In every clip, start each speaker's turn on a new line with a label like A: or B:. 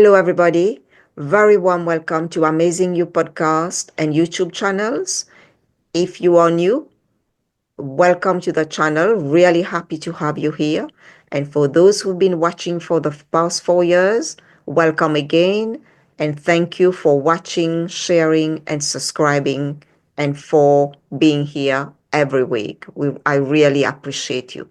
A: Hello, everybody. Very warm welcome to Amazing You podcast and YouTube channels. If you are new, welcome to the channel. Really happy to have you here. And for those who've been watching for the past 4 years, welcome again. And thank you for watching, sharing, and subscribing, and for being here every week. I really appreciate you.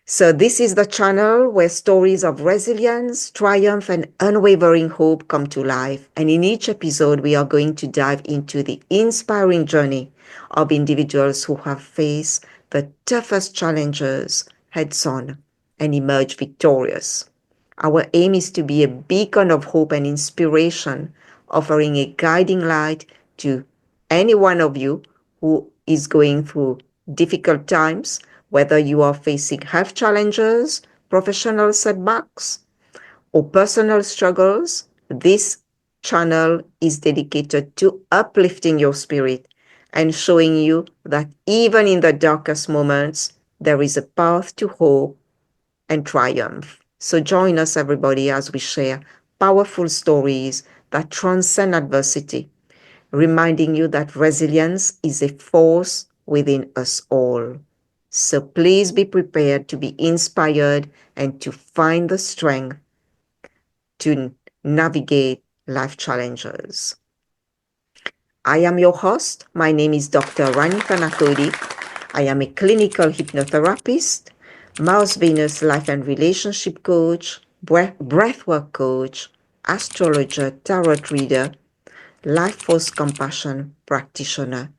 A: So, this is the channel where stories of resilience, triumph, and unwavering hope come to life. And in each episode, we are going to dive into the inspiring journey of individuals who have faced the toughest challenges heads on and emerged victorious. Our aim is to be a beacon of hope and inspiration, offering a guiding light to any one of you who is going through difficult times, whether you are facing health challenges, professional setbacks, or personal struggles. This channel is dedicated to uplifting your spirit and showing you that even in the darkest moments, there is a path to hope and triumph. So join us, everybody, as we share powerful stories that transcend adversity, reminding you that resilience is a force within us all. So please be prepared to be inspired and to find the strength to navigate life challenges. I am your host. My name is Dr. Rani Thanacoody. I am a clinical hypnotherapist, Mars Venus life and relationship coach, breathwork coach, astrologer, tarot reader, life force compassion practitioner,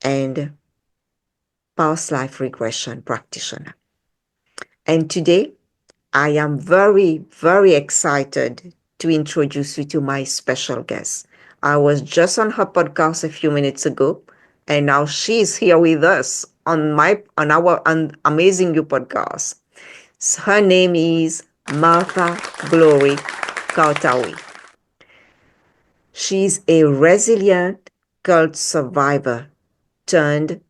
A: and past life regression practitioner. And today, I am very, very excited to introduce you to my special guest. I was just on her podcast a few minutes ago, and now she's here with us on our Amazing You podcast. Her name is Martha Glory Kartaoui. She's a resilient cult survivor turned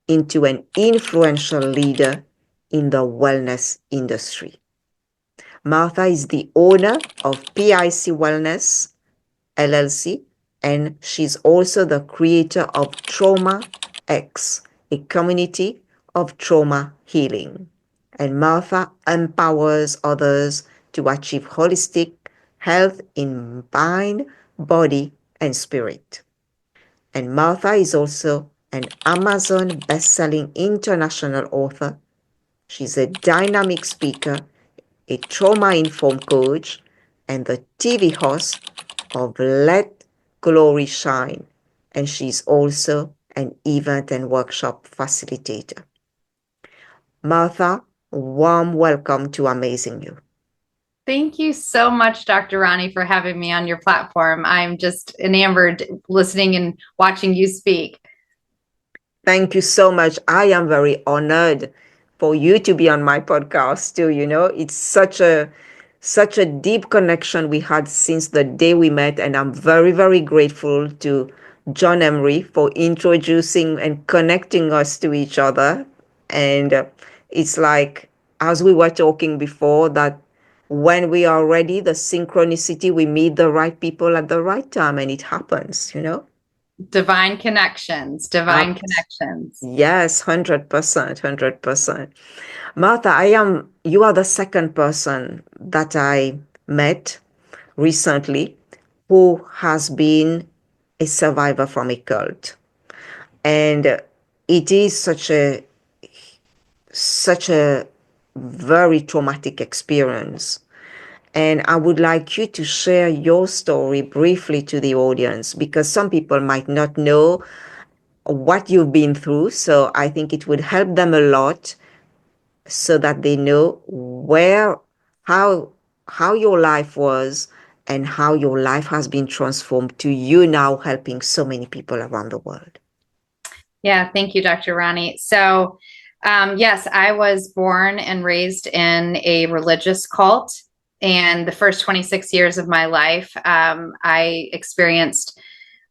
A: into an influential leader in the wellness industry. Martha is the owner of PIC Wellness, LLC, and she's also the creator of Trauma X, a community of trauma healing. And Martha empowers others to achieve holistic health in mind, body, and spirit. And Martha is also an Amazon best-selling international author. She's a dynamic speaker, a trauma-informed coach, and the TV host of Let Glory Shine. And she's also an event and workshop facilitator. Martha, warm welcome to Amazing You.
B: Thank you so much, Dr. Rani, for having me on your platform. I'm just enamored listening and watching you speak.
A: Thank you so much. I am very honored for you to be on my podcast too. It's such a deep connection we had since the day we met, and I'm very, very grateful to John Emery for introducing and connecting us to each other. And it's like, as we were talking before, that when we are ready, the synchronicity, we meet the right people at the right time, and it happens.
B: Divine connections, divine connections.
A: Yes, 100%, 100%. Martha, you are the second person that I met recently who has been a survivor from a cult. And it is such a very traumatic experience. And I would like you to share your story briefly to the audience, because some people might not know what you've been through. So I think it would help them a lot so that they know how your life was and how your life has been transformed to you now helping so many people around the world.
B: Yeah, thank you, Dr. Rani. So, yes, I was born and raised in a religious cult. And the first 26 years of my life, I experienced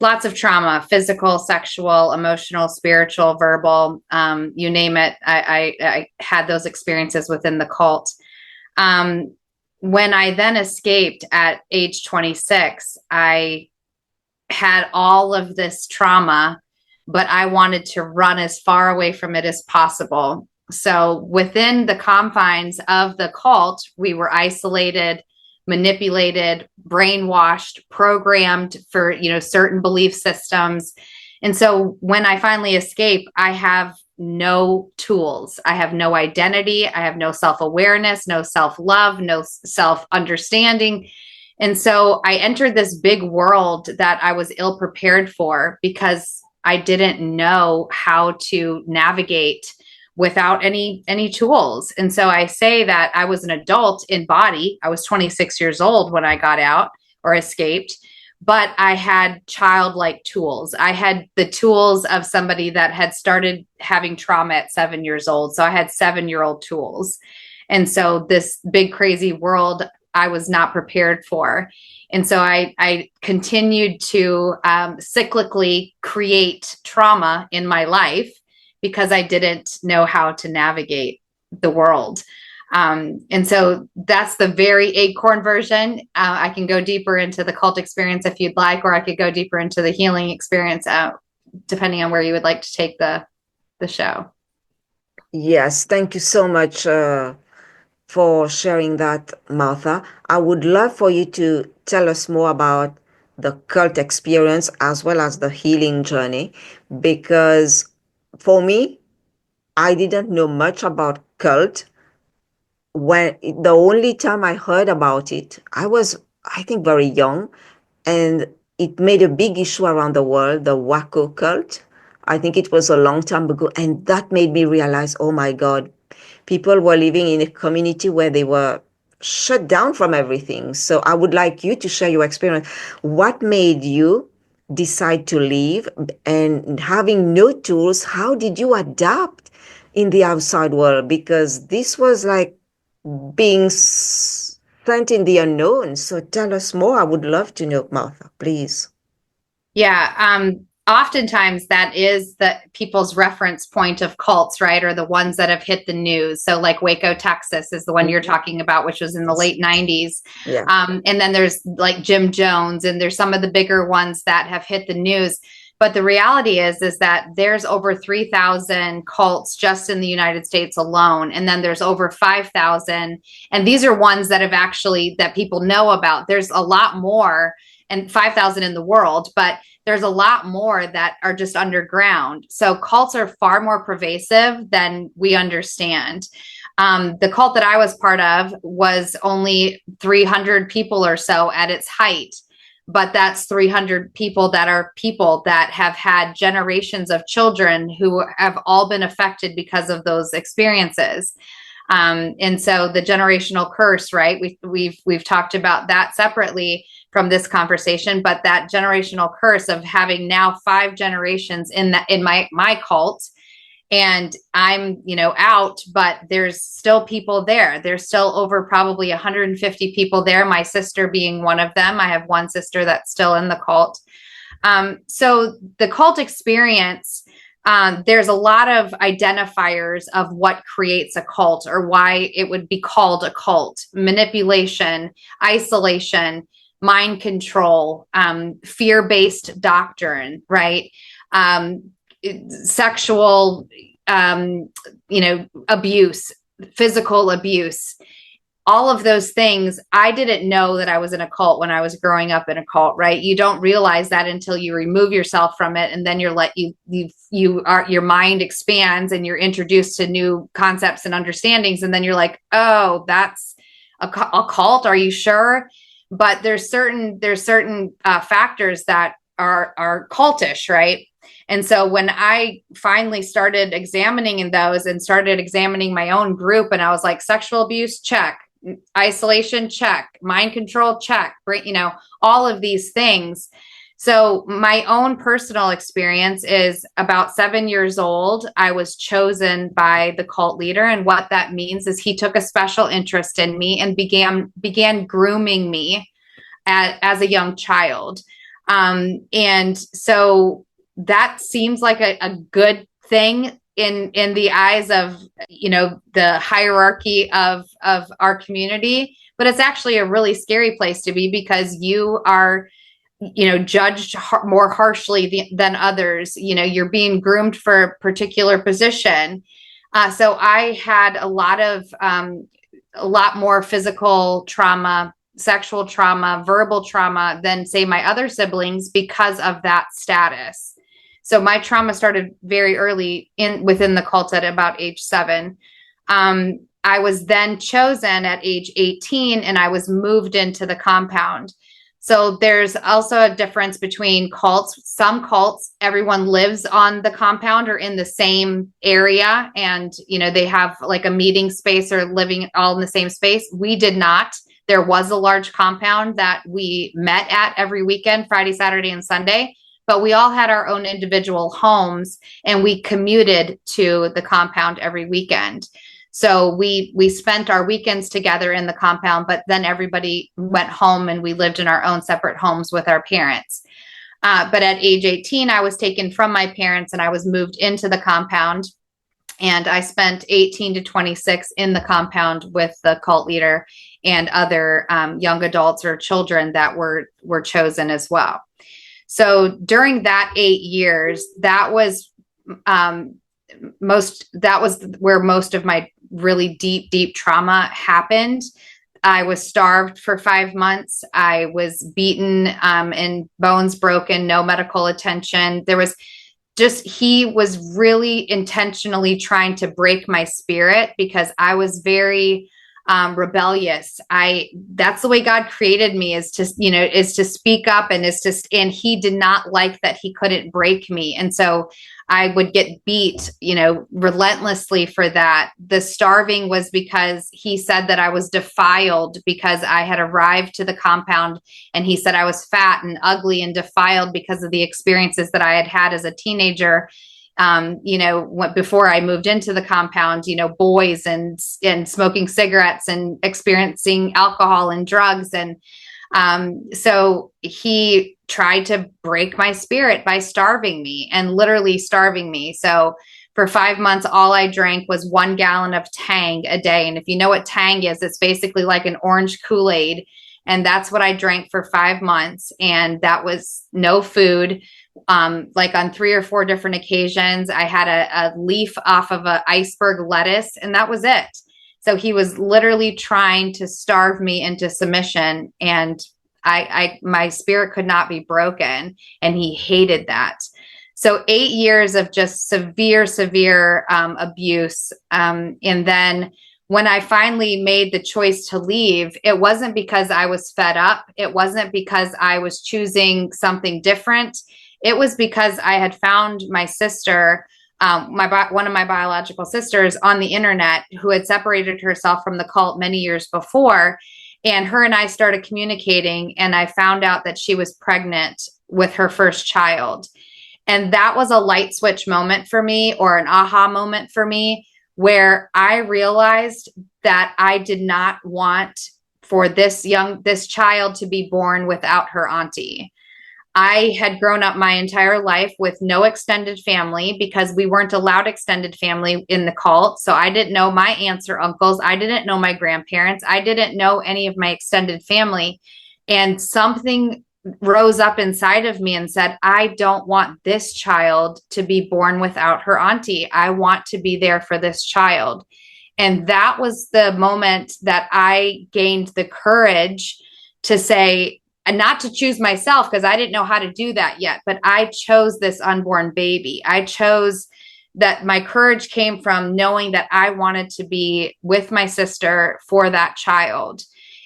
B: lots of trauma: physical, sexual, emotional, spiritual, verbal, you name it. I had those experiences within the cult. when I then escaped at age 26, I had all of this trauma, but I wanted to run as far away from it as possible. So within the confines of the cult, we were isolated, manipulated, brainwashed, programmed for, certain belief systems. And so when I finally escape, I have no tools. I have no identity. I have no self-awareness, no self-love, no self-understanding. And so I entered this big world that I was ill prepared for because I didn't know how to navigate without any tools. And so I say that I was an adult in body. I was 26 years old when I got out or escaped, but I had childlike tools. I had the tools of somebody that had started having trauma at 7 years old. So I had 7-year-old tools. And so this big crazy world I was not prepared for. And so I continued to cyclically create trauma in my life because I didn't know how to navigate the world. And so that's the very acorn version. I can go deeper into the cult experience if you'd like, or I could go deeper into the healing experience, depending on where you would like to take the show.
A: Yes, thank you so much for sharing that, Martha. I would love for you to tell us more about the cult experience as well as the healing journey, because for me, I didn't know much about cult. When the only time I heard about it, I was, I think, very young, and it made a big issue around the world, the Waco cult. I think it was a long time ago, and that made me realize, oh my God, people were living in a community where they were shut down from everything. So I would like you to share your experience. What made you decide to leave, and having no tools, how did you adapt in the outside world? Because this was like being sent in the unknown. So tell us more. I would love to know, Martha, please.
B: Yeah. Oftentimes that is the people's reference point of cults, right? Or the ones that have hit the news. So like Waco, Texas is the one you're talking about, which was in the late 90s.
A: Yeah.
B: And then there's like Jim Jones, and there's some of the bigger ones that have hit the news. But the reality is that there's over 3,000 cults just in the United States alone. And then there's over 5,000. And these are ones that have actually, that people know about. There's a lot more, and 5,000 in the world, but there's a lot more that are just underground. So cults are far more pervasive than we understand. The cult that I was part of was only 300 people or so at its height, but that's 300 people that have had generations of children who have all been affected because of those experiences. And so the generational curse, right? We've talked about that separately from this conversation, but that generational curse of having now 5 generations in my cult, and I'm, out, but there's still people there. There's still over probably 150 people there. My sister being one of them. I have one sister that's still in the cult. So the cult experience, there's a lot of identifiers of what creates a cult or why it would be called a cult: manipulation, isolation, mind control, fear-based doctrine, right? Sexual, abuse, physical abuse, all of those things. I didn't know that I was in a cult when I was growing up in a cult, right? You don't realize that until you remove yourself from it. And then your mind expands and you're introduced to new concepts and understandings. And then you're like, oh, that's a cult. Are you sure? But there's certain factors that are cultish, right? And so when I finally started examining in those and started examining my own group, and I was like, sexual abuse, check; isolation, check; mind control, check; all of these things. So my own personal experience is about 7 years old. I was chosen by the cult leader. And what that means is he took a special interest in me and began grooming me as a young child. And so that seems like a good thing in the eyes of, the hierarchy of our community, but it's actually a really scary place to be because you are, judged more harshly than others. You're being groomed for a particular position. So I had a lot more physical trauma, sexual trauma, verbal trauma than, say, my other siblings because of that status. So my trauma started very early within the cult at about age 7. I was then chosen at age 18 and I was moved into the compound. So there's also a difference between cults. Some cults, everyone lives on the compound or in the same area, and they have like a meeting space or living all in the same space. We did not. There was a large compound that we met at every weekend, Friday, Saturday, and Sunday, but we all had our own individual homes and we commuted to the compound every weekend. So we spent our weekends together in the compound, but then everybody went home and we lived in our own separate homes with our parents. But at age 18, I was taken from my parents and I was moved into the compound. And I spent 18 to 26 in the compound with the cult leader and other young adults or children that were chosen as well. So during that 8 years, that was where most of my really deep trauma happened. I was starved for 5 months. I was beaten and bones broken, no medical attention. He was really intentionally trying to break my spirit because I was very rebellious. That's the way God created me, is to speak up, and and he did not like that he couldn't break me. And so I would get beat, relentlessly for that. The starving was because he said that I was defiled because I had arrived to the compound, and he said I was fat and ugly and defiled because of the experiences that I had had as a teenager. Before I moved into the compound, boys and smoking cigarettes and experiencing alcohol and drugs. And so he tried to break my spirit by starving me, and literally starving me. So for 5 months, all I drank was 1 gallon of Tang a day. And if you know what Tang is, it's basically like an orange Kool-Aid. And that's what I drank for 5 months. And that was no food. Like on 3 or 4 different occasions, I had a leaf off of an iceberg lettuce, and that was it. So he was literally trying to starve me into submission, and my spirit could not be broken, and he hated that. So 8 years of just severe abuse. And then when I finally made the choice to leave, it wasn't because I was fed up. It wasn't because I was choosing something different. It was because I had found my sister, one of my biological sisters, on the internet, who had separated herself from the cult many years before. And her and I started communicating, and I found out that she was pregnant with her first child. And that was a light switch moment for me, or an aha moment for me, where I realized that I did not want for this child to be born without her auntie. I had grown up my entire life with no extended family because we weren't allowed extended family in the cult. So I didn't know my aunts or uncles. I didn't know my grandparents. I didn't know any of my extended family. And something rose up inside of me and said, I don't want this child to be born without her auntie. I want to be there for this child. And that was the moment that I gained the courage to say, and not to choose myself, because I didn't know how to do that yet, but I chose this unborn baby. I chose that. My courage came from knowing that I wanted to be with my sister for that child.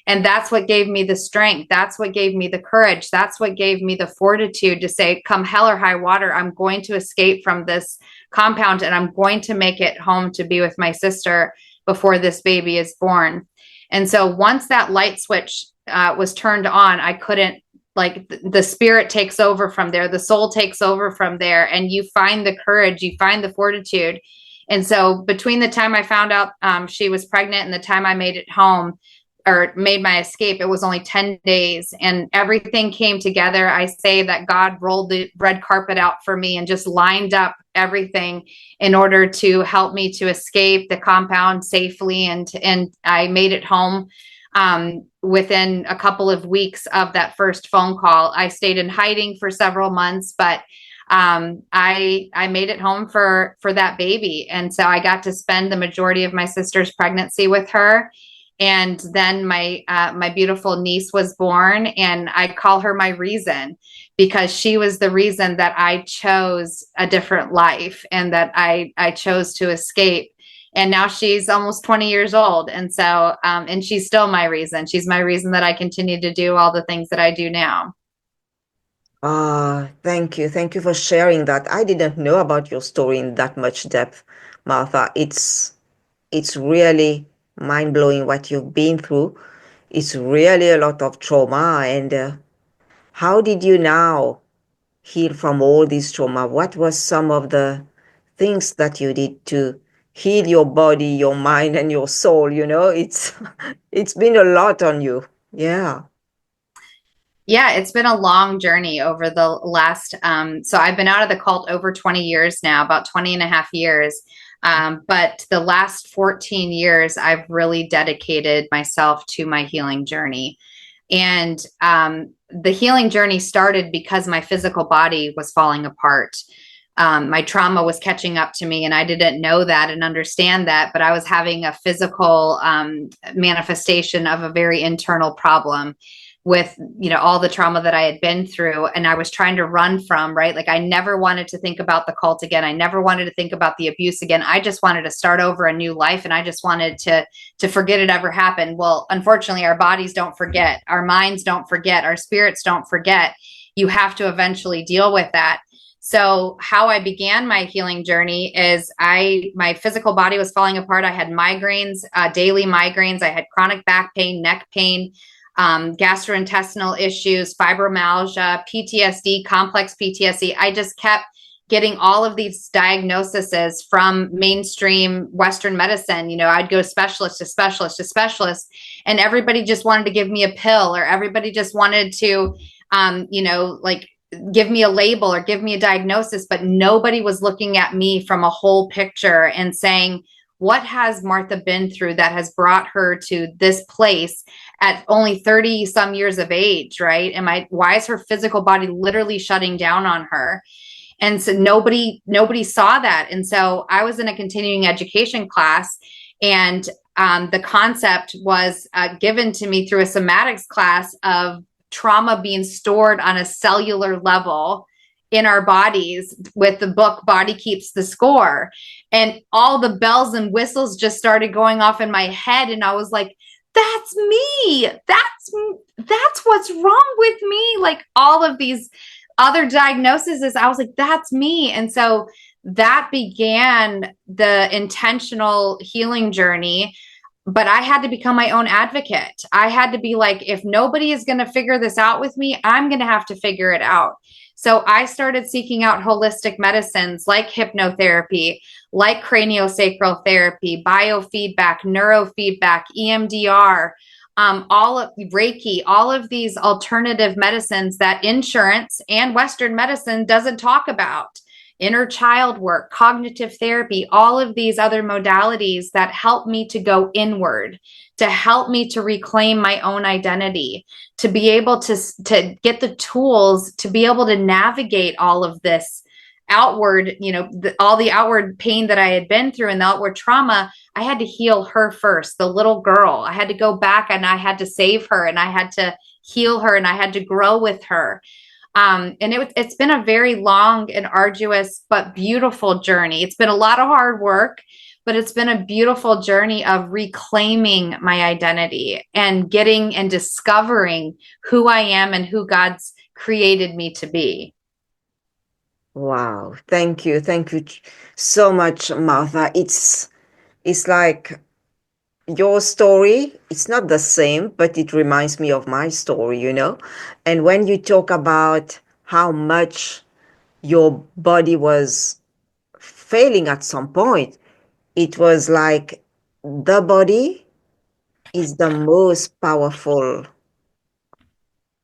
B: And that's what gave me the strength. That's what gave me the courage. That's what gave me the fortitude to say, come hell or high water, I'm going to escape from this compound, and I'm going to make it home to be with my sister before this baby is born. And so once that light switch was turned on, I couldn't, the spirit takes over from there. The soul takes over from there, and you find the courage, you find the fortitude. And so between the time I found out she was pregnant and the time I made it home, or made my escape, it was only 10 days and everything came together. I say that God rolled the red carpet out for me and just lined up everything in order to help me to escape the compound safely. And I made it home within a couple of weeks of that first phone call. I stayed in hiding for several months, but I made it home for that baby. And so I got to spend the majority of my sister's pregnancy with her. And then my beautiful niece was born, and I call her my reason, because she was the reason that I chose a different life and that I chose to escape. And now she's almost 20 years old, and so and she's still my reason. She's my reason that I continue to do all the things that I do now.
A: Ah, thank you. Thank you for sharing that. I didn't know about your story in that much depth, Martha. It's really mind-blowing what you've been through. It's really a lot of trauma. And how did you now heal from all this trauma? What was some of the things that you did to heal your body, your mind, and your soul? It's it's been a lot on you. Yeah.
B: Yeah, it's been a long journey over the last, so I've been out of the cult over 20 years now, about 20 and a half years. But the last 14 years, I've really dedicated myself to my healing journey. And the healing journey started because my physical body was falling apart. My trauma was catching up to me, and I didn't know that and understand that, but I was having a physical manifestation of a very internal problem with all the trauma that I had been through, and I was trying to run from, right? Like I never wanted to think about the cult again. I never wanted to think about the abuse again. I just wanted to start over a new life, and I just wanted to forget it ever happened. Well, unfortunately, our bodies don't forget, our minds don't forget, our spirits don't forget. You have to eventually deal with that. So how I began my healing journey is my physical body was falling apart. I had migraines, daily migraines. I had chronic back pain, neck pain, gastrointestinal issues, fibromyalgia, PTSD, complex PTSD. I just kept getting all of these diagnoses from mainstream Western medicine. I'd go specialist to specialist to specialist, and everybody just wanted to give me a pill, or everybody just wanted to, like give me a label or give me a diagnosis, but nobody was looking at me from a whole picture and saying, what has Martha been through that has brought her to this place at only 30 some years of age, right? Why is her physical body literally shutting down on her? And so nobody saw that. And so I was in a continuing education class, and the concept was given to me through a somatics class of trauma being stored on a cellular level in our bodies with the book Body Keeps the Score. And all the bells and whistles just started going off in my head. And I was like, that's me. That's what's wrong with me. Like all of these other diagnoses, I was like, that's me. And so that began the intentional healing journey. But I had to become my own advocate. I had to be like, if nobody is going to figure this out with me, I'm going to have to figure it out. So I started seeking out holistic medicines like hypnotherapy, like craniosacral therapy, biofeedback, neurofeedback, EMDR, all of Reiki, all of these alternative medicines that insurance and Western medicine doesn't talk about. Inner child work, cognitive therapy, all of these other modalities that help me to go inward, to help me to reclaim my own identity, to be able to get the tools to be able to navigate all of this outward, all the outward pain that I had been through and the outward trauma. I had to heal her first, the little girl. I had to go back and I had to save her, and I had to heal her, and I had to grow with her. And it's been a very long and arduous but beautiful journey. It's been a lot of hard work, but it's been a beautiful journey of reclaiming my identity and getting and discovering who I am and who God's created me to be.
A: Wow. Thank you. Thank you so much, Martha. It's like your story, it's not the same, but it reminds me of my story. And when you talk about how much your body was failing at some point, it was like the body is the most powerful,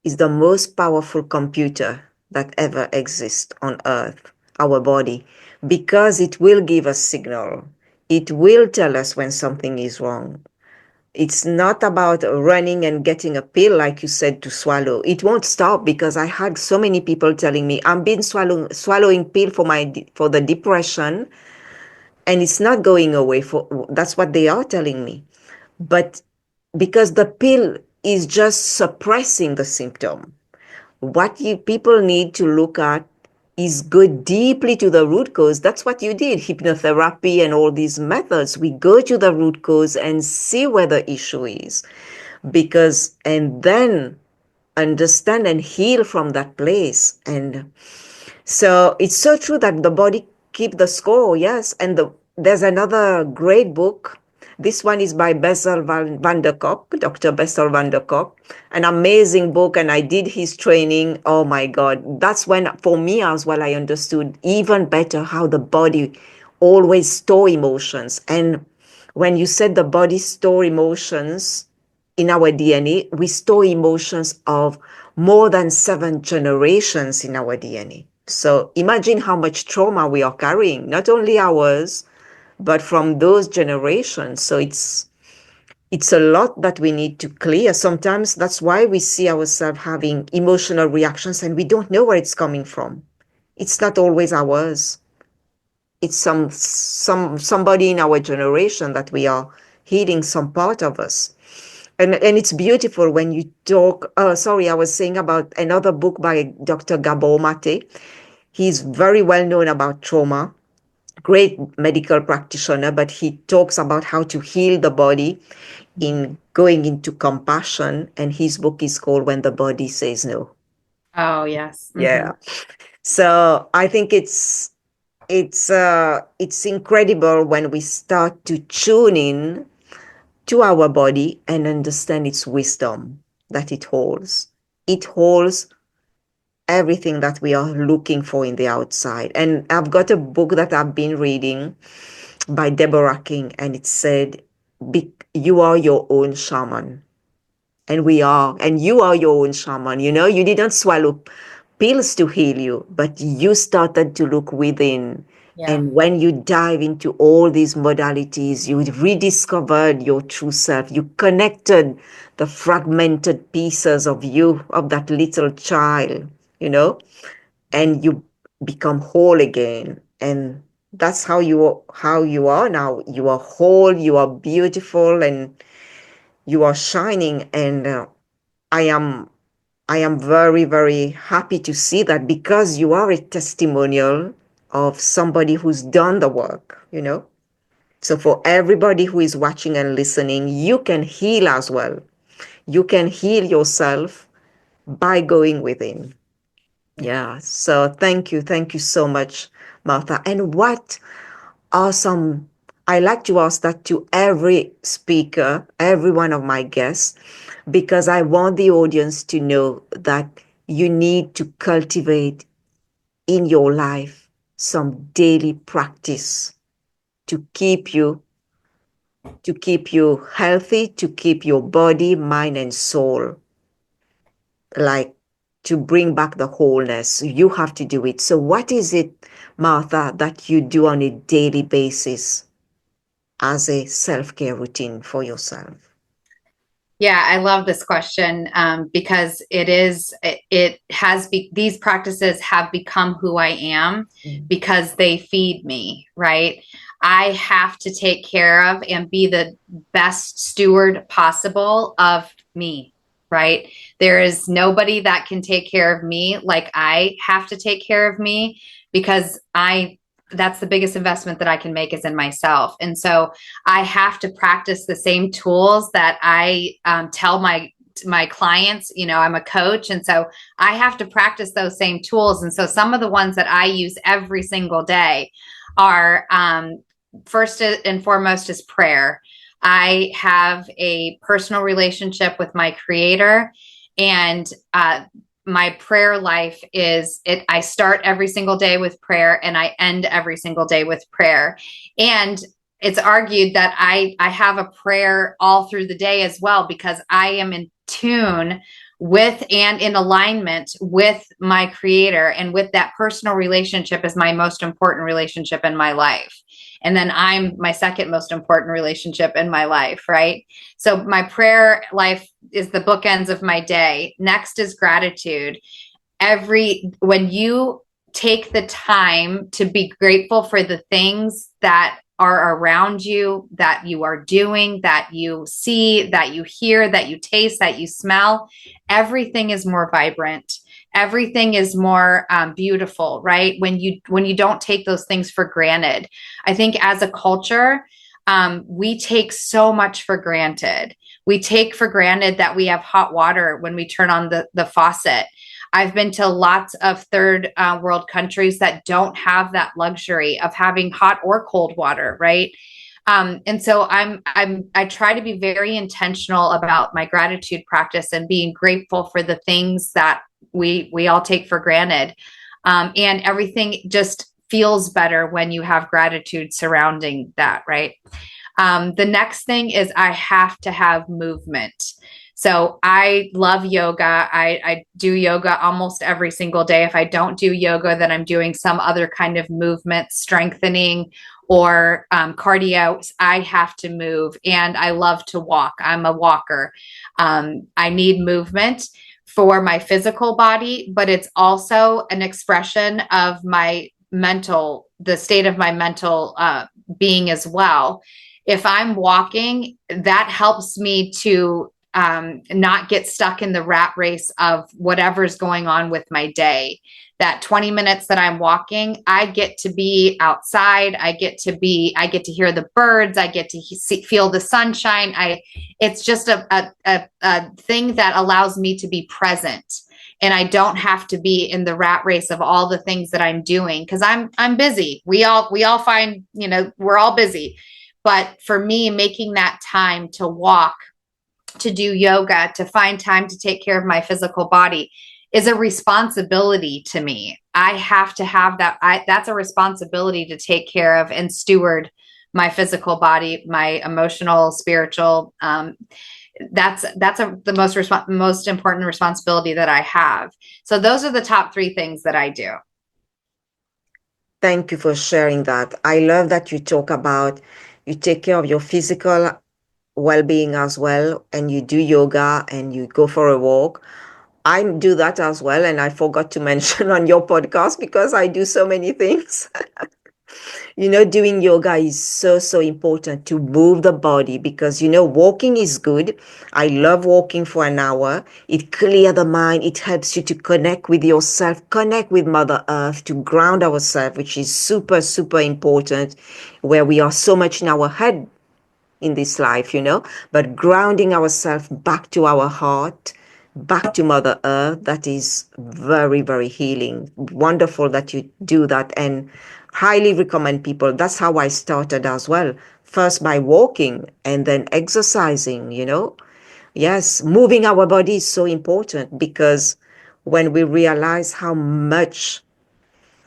A: is the most powerful computer that ever exists on earth, our body, because it will give us signal. It will tell us when something is wrong. It's not about running and getting a pill, like you said, to swallow. It won't stop because I had so many people telling me I've been swallowing pill for the depression, and it's not going away. That's what they are telling me. But because the pill is just suppressing the symptom, what you people need to look at is go deeply to the root cause. That's what you did, hypnotherapy and all these methods. We go to the root cause and see where the issue is, because and then understand and heal from that place. And so it's so true that the body keep the score, yes. And there's another great book. This one is by Van der Kolk, Dr. Bessel van der Kolk, an amazing book. And I did his training. Oh my God. That's when, for me as well, I understood even better how the body always store emotions. And when you said the body store emotions, in our DNA, we store emotions of more than 7 generations in our DNA. So imagine how much trauma we are carrying, not only ours, but from those generations. So it's a lot that we need to clear. Sometimes that's why we see ourselves having emotional reactions and we don't know where it's coming from. It's not always ours. It's somebody in our generation that we are healing some part of us. And it's beautiful when you talk. Sorry, I was saying about another book by Dr. Gabor Mate. He's very well known about trauma, great medical practitioner, but he talks about how to heal the body in going into compassion. And his book is called When the Body Says No.
B: Oh, yes.
A: Yeah. So I think it's incredible when we start to tune in to our body and understand its wisdom that it holds. It holds everything that we are looking for in the outside. And I've got a book that I've been reading by Deborah King, and it said, You are your own shaman. And we are, and you are your own shaman. You know, you didn't swallow pills to heal you, but you started to look within.
B: Yeah.
A: And when you dive into all these modalities, you rediscovered your true self. You connected the fragmented pieces of you, of that little child, you know, and you become whole again. And that's how you are now. You are whole, you are beautiful, and you are shining. And I am I am very, very happy to see that, because you are a testimonial of somebody who's done the work. So for everybody who is watching and listening, you can heal as well. You can heal yourself by going within. Yeah. So thank you. Thank you so much, Martha. And what are some, I like to ask that to every speaker, every one of my guests, because I want the audience to know that you need to cultivate in your life some daily practice to keep you healthy, to keep your body, mind, and soul, like, to bring back the wholeness. You have to do it. So what is it, Martha, that you do on a daily basis as a self-care routine for yourself?
B: Yeah, I love this question because these practices have become who I am because they feed me, right? I have to take care of and be the best steward possible of me, right? There is nobody that can take care of me like I have to take care of me, because that's the biggest investment that I can make is in myself. And so I have to practice the same tools that I tell my clients. I'm a coach, and so I have to practice those same tools. And so some of the ones that I use every single day are, first and foremost, is prayer. I have a personal relationship with my creator, and my prayer life is it. I start every single day with prayer and I end every single day with prayer. And it's argued that I have a prayer all through the day as well, because I am in tune with and in alignment with my creator, and with that personal relationship is my most important relationship in my life. And then I'm my second most important relationship in my life, right? So my prayer life is the bookends of my day. Next is gratitude. When you take the time to be grateful for the things that are around you, that you are doing, that you see, that you hear, that you taste, that you smell, everything is more vibrant. Everything is more beautiful, right? When you don't take those things for granted. I think as a culture, we take so much for granted. We take for granted that we have hot water when we turn on the faucet. I've been to lots of third world countries that don't have that luxury of having hot or cold water, right? And so I try to be very intentional about my gratitude practice and being grateful for the things that we all take for granted. And everything just feels better when you have gratitude surrounding that, right? The next thing is I have to have movement. So I love yoga. I do yoga almost every single day. If I don't do yoga, then I'm doing some other kind of movement, strengthening or cardio. I have to move, and I love to walk. I'm a walker. I need movement for my physical body, but it's also an expression of the state of my mental being as well. If I'm walking, that helps me to not get stuck in the rat race of whatever's going on with my day. That 20 minutes that I'm walking, I get to be outside. I get to hear the birds. I get to feel the sunshine. It's just a thing that allows me to be present. And I don't have to be in the rat race of all the things that I'm doing, because I'm busy. We all find, we're all busy. But for me, making that time to walk, to do yoga, to find time to take care of my physical body is a responsibility to me. I have to have that. That's a responsibility to take care of and steward my physical body, my emotional, spiritual. That's the most important responsibility that I have. So those are the top three things that I do.
A: Thank you for sharing that. I love that you talk about you take care of your physical well-being as well, and you do yoga and you go for a walk. I do that as well, and I forgot to mention on your podcast because I do so many things. Doing yoga is so, so important to move the body because, walking is good. I love walking for an hour. It clears the mind. It helps you to connect with yourself, connect with Mother Earth, to ground ourselves, which is super, super important, where we are so much in our head in this life, but grounding ourselves back to our heart, back to Mother Earth, that is very, very healing. Wonderful that you do that, and highly recommend people. That's how I started as well. First by walking and then exercising. Yes, moving our body is so important because when we realize how much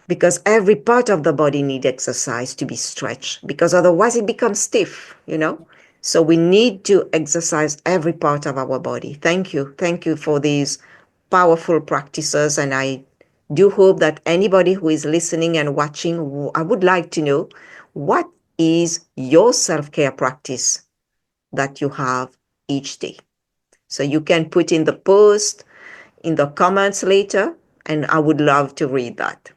A: because every part of the body needs exercise to be stretched because otherwise it becomes stiff. So we need to exercise every part of our body. Thank you. Thank you for these powerful practices. And I do hope that anybody who is listening and watching, I would like to know, what is your self-care practice that you have each day? So you can put in the post, in the comments later, and I would love to read that.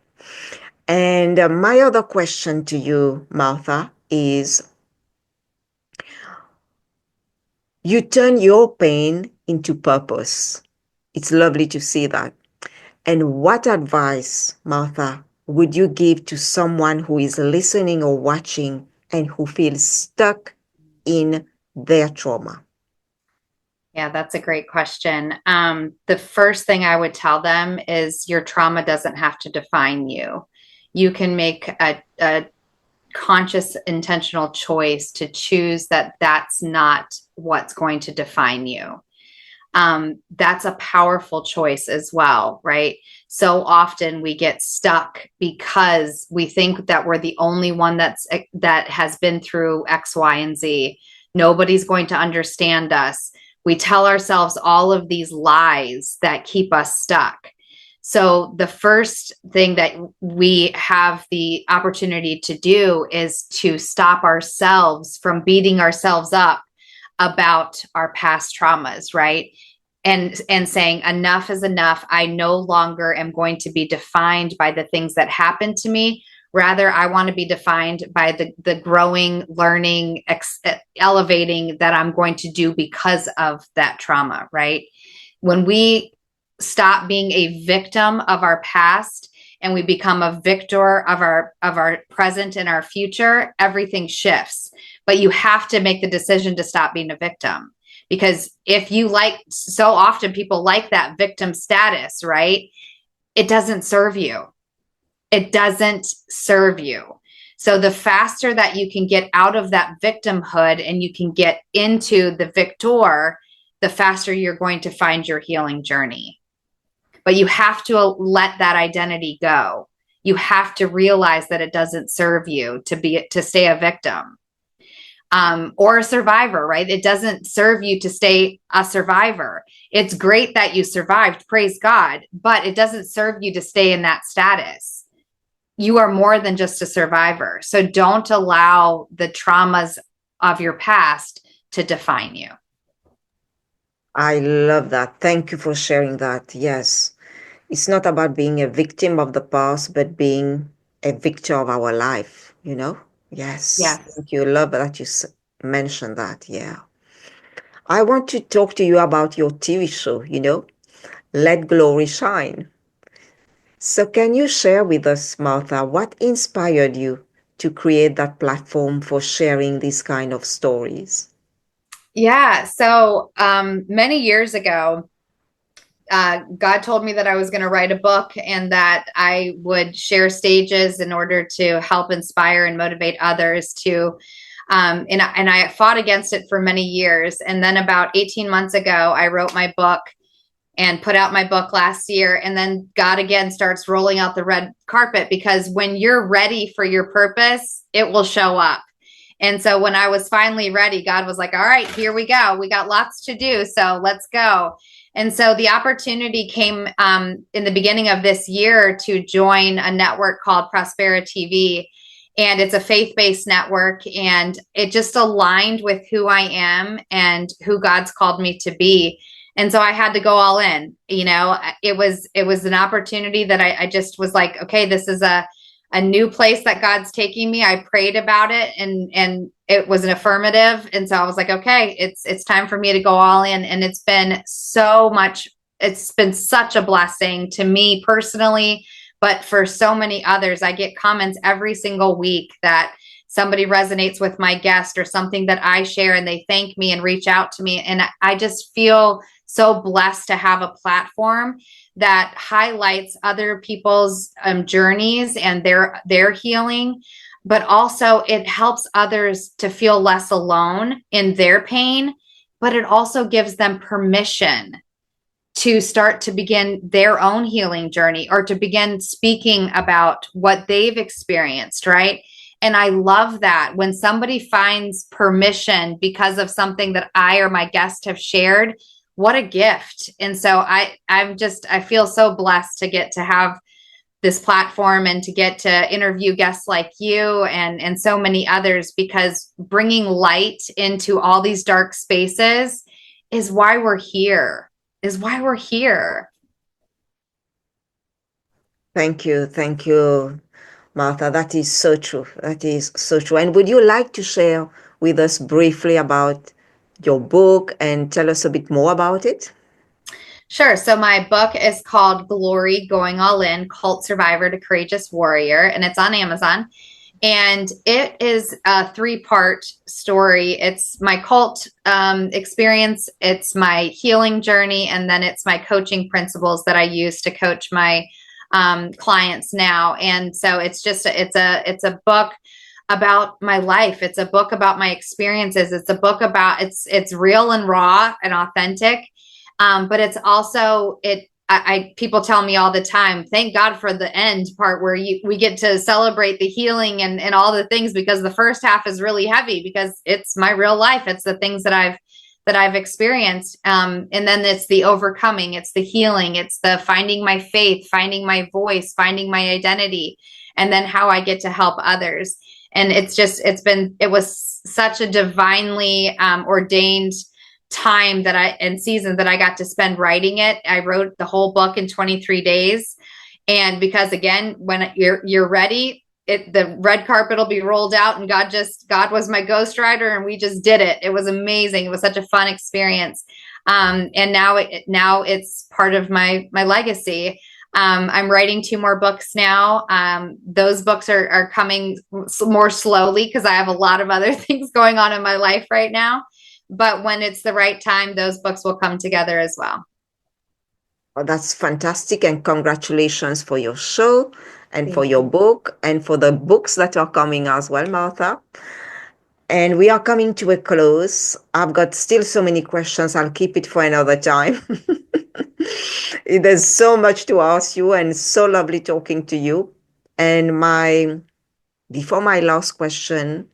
A: And my other question to you, Martha, is you turn your pain into purpose. It's lovely to see that. And what advice, Martha, would you give to someone who is listening or watching and who feels stuck in their trauma?
B: Yeah, that's a great question. The first thing I would tell them is your trauma doesn't have to define you. You can make a conscious, intentional choice to choose that that's not what's going to define you. that's a powerful choice as well, right? So often we get stuck because we think that we're the only one that has been through X, Y, and Z. Nobody's going to understand us. We tell ourselves all of these lies that keep us stuck. So the first thing that we have the opportunity to do is to stop ourselves from beating ourselves up about our past traumas, right? And saying enough is enough. I no longer am going to be defined by the things that happened to me. Rather, I want to be defined by the growing, learning, elevating that I'm going to do because of that trauma, right? When we stop being a victim of our past and we become a victor of our present and our future, everything shifts. But you have to make the decision to stop being a victim. Because if you so often people like that victim status, right? It doesn't serve you. It doesn't serve you. So the faster that you can get out of that victimhood and you can get into the victor, the faster you're going to find your healing journey. But you have to let that identity go. You have to realize that it doesn't serve you to stay a victim. Or a survivor, right? It doesn't serve you to stay a survivor. It's great that you survived, praise God, but it doesn't serve you to stay in that status. You are more than just a survivor. So don't allow the traumas of your past to define you.
A: I love that. Thank you for sharing that. Yes. It's not about being a victim of the past, but being a victor of our life, you know? Yes.
B: Yes.
A: Thank you. Love that you mentioned that. Yeah. I want to talk to you about your TV show, Let Glory Shine. So, can you share with us, Martha, what inspired you to create that platform for sharing these kind of stories?
B: Yeah. So many years ago, God told me that I was going to write a book and that I would share stages in order to help inspire and motivate others to. And I fought against it for many years. And then about 18 months ago, I wrote my book and put out my book last year. And then God again starts rolling out the red carpet, because when you're ready for your purpose, it will show up. And so when I was finally ready, God was like, all right, here we go. We got lots to do. So let's go. And so the opportunity came in the beginning of this year to join a network called Prospera TV. And it's a faith-based network. And it just aligned with who I am and who God's called me to be. And so I had to go all in. It was an opportunity that I just was like, okay, this is a new place that God's taking me. I prayed about it and it was an affirmative. And so I was like, okay, it's time for me to go all in. And it's been such a blessing to me personally, but for so many others. I get comments every single week that somebody resonates with my guest or something that I share, and they thank me and reach out to me. And I just feel so blessed to have a platform that highlights other people's journeys and their healing, but also it helps others to feel less alone in their pain, but it also gives them permission to start to begin their own healing journey or to begin speaking about what they've experienced, right? And I love that when somebody finds permission because of something that I or my guest have shared. What a gift. And so I feel so blessed to get to have this platform and to get to interview guests like you and so many others, because bringing light into all these dark spaces is why we're here.
A: Thank you. Thank you, Martha. That is so true. That is so true. And would you like to share with us briefly about your book and tell us a bit more about it?
B: Sure. So my book is called Glory Going All In, Cult Survivor to Courageous Warrior, and it's on Amazon. And it is a 3-part story. It's my cult experience, it's my healing journey, and then it's my coaching principles that I use to coach my clients now. And so it's a book about my life. It's a book about my experiences. It's a book about it's real and raw and authentic. But it's also people tell me all the time, thank God for the end part where we get to celebrate the healing and all the things, because the first half is really heavy because it's my real life. It's the things that I've experienced. And then it's the overcoming, it's the healing, it's the finding my faith, finding my voice, finding my identity, and then how I get to help others. And it was such a divinely ordained time and season that I got to spend writing it. I wrote the whole book in 23 days. And because again, when you're ready, the red carpet will be rolled out, and God was my ghostwriter, and we just did it. It was amazing. It was such a fun experience. And now it's part of my legacy. I'm writing 2 more books now. Those books are coming more slowly because I have a lot of other things going on in my life right now. But when it's the right time, those books will come together as well.
A: Oh, that's fantastic. And congratulations for your show and
B: Thank
A: for your
B: you.
A: book and for the books that are coming as well, Martha. And we are coming to a close. I've got still so many questions. I'll keep it for another time. There's so much to ask you and so lovely talking to you. And before my last question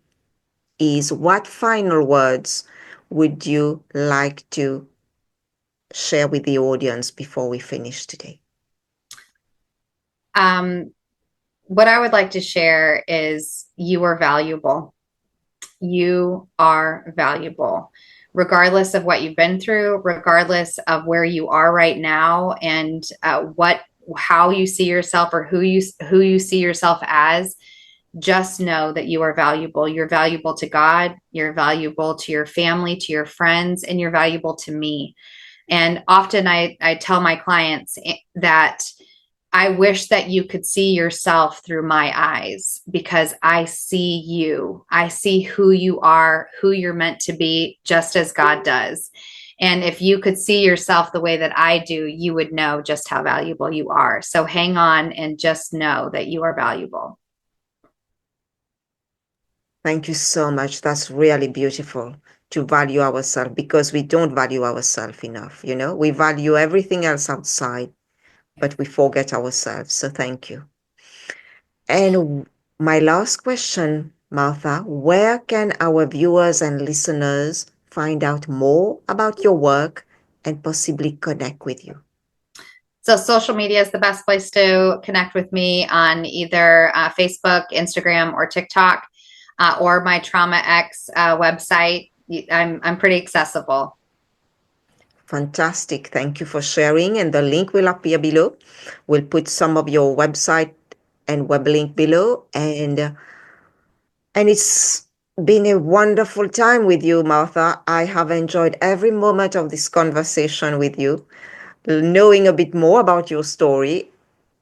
A: is, what final words would you like to share with the audience before we finish today?
B: What I would like to share is you are valuable. You are valuable, regardless of what you've been through, regardless of where you are right now, and how you see yourself or who you see yourself as. Just know that you are valuable. You're valuable to God. You're valuable to your family, to your friends, and you're valuable to me. And often I tell my clients that I wish that you could see yourself through my eyes, because I see you. I see who you are, who you're meant to be, just as God does. And if you could see yourself the way that I do, you would know just how valuable you are. So hang on and just know that you are valuable.
A: Thank you so much. That's really beautiful, to value ourselves, because we don't value ourselves enough. We value everything else outside, but we forget ourselves. So thank you. And my last question, Martha, where can our viewers and listeners find out more about your work and possibly connect with you?
B: So social media is the best place to connect with me, on either Facebook, Instagram, or TikTok, or my Trauma X website. I'm pretty accessible.
A: Fantastic. Thank you for sharing. And the link will appear below. We'll put some of your website and web link below. And it's been a wonderful time with you, Martha. I have enjoyed every moment of this conversation with you, knowing a bit more about your story.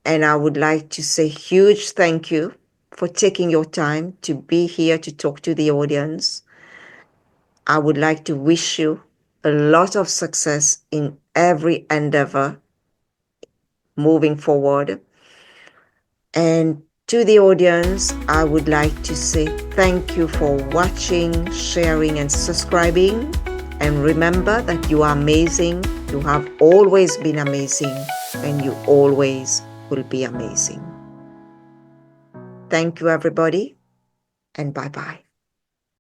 A: And I would like to say huge thank you for taking your time to be here to talk to the audience. I would like to wish you a lot of success in every endeavor moving forward. And to the audience, I would like to say thank you for watching, sharing, and subscribing. And remember that you are amazing. You have always been amazing, and you always will be amazing. Thank you, everybody, and bye-bye.